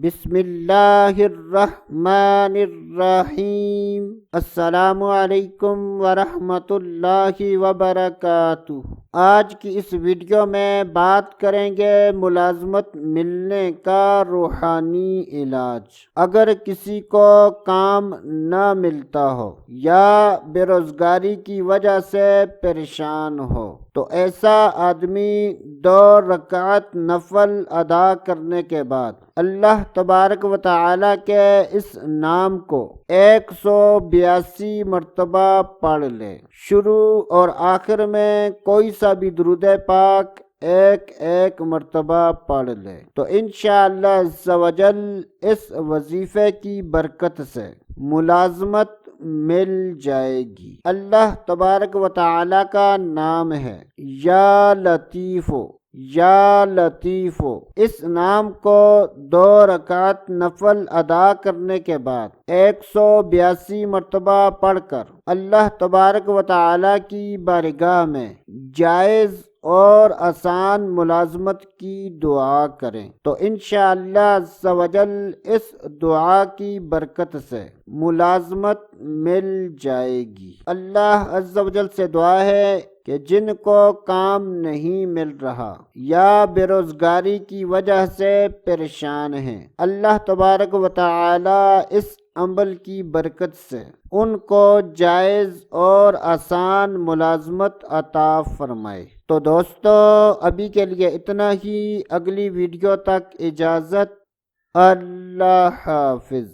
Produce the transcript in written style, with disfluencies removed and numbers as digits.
بسم اللہ الرحمن الرحیم۔ السلام علیکم ورحمۃ اللہ وبرکاتہ۔ آج کی اس ویڈیو میں بات کریں گے ملازمت ملنے کا روحانی علاج۔ اگر کسی کو کام نہ ملتا ہو یا بے روزگاری کی وجہ سے پریشان ہو تو ایسا آدمی 2 رکعت نفل ادا کرنے کے بعد اللہ تبارک و تعالی کے اس نام کو 182 مرتبہ پڑھ لے۔ شروع اور آخر میں کوئی سا بھی درود پاک ایک مرتبہ پڑھ لے تو انشاءاللہ عز و جل اس وظیفے کی برکت سے ملازمت مل جائے گی۔ اللہ تبارک و تعالی کا نام ہے یا لطیفو، یا لطیفو۔ اس نام کو 2 رکعت نفل ادا کرنے کے بعد 182 مرتبہ پڑھ کر اللہ تبارک و تعالی کی بارگاہ میں جائز اور آسان ملازمت کی دعا کریں تو انشاءاللہ عز و جل اس دعا کی برکت سے ملازمت مل جائے گی۔ اللہ عز و جل سے دعا ہے کہ جن کو کام نہیں مل رہا یا بے روزگاری کی وجہ سے پریشان ہیں، اللہ تبارک و تعالی اس عمل کی برکت سے ان کو جائز اور آسان ملازمت عطا فرمائے۔ تو دوستو ابھی کے لیے اتنا ہی، اگلی ویڈیو تک اجازت، اللہ حافظ۔